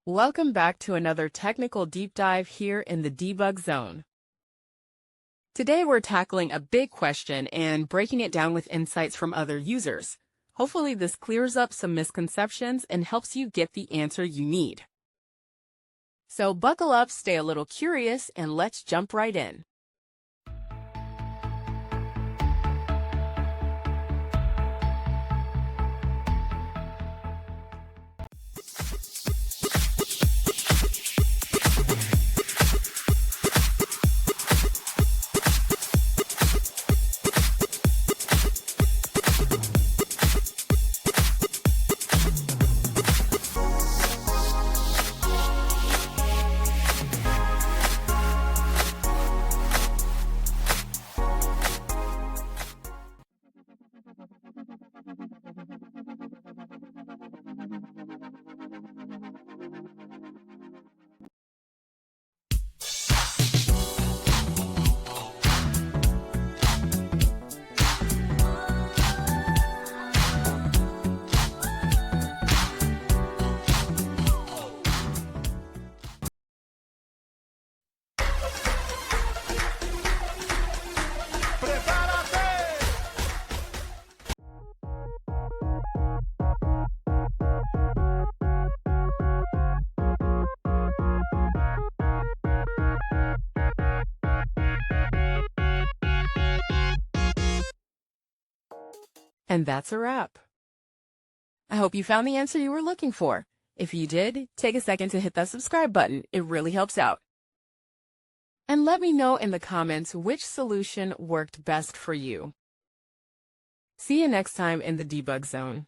Welcome back to another technical deep dive here in the debug zone. Today we're tackling a big question and breaking it down with insights from other users. Hopefully this clears up some misconceptions and helps you get the answer you need. So buckle up, stay a little curious, and let's jump right in. And that's a wrap. I hope you found the answer you were looking for. If you did, take a second to hit that subscribe button. It really helps out. And let me know in the comments which solution worked best for you. See you next time in the debug zone.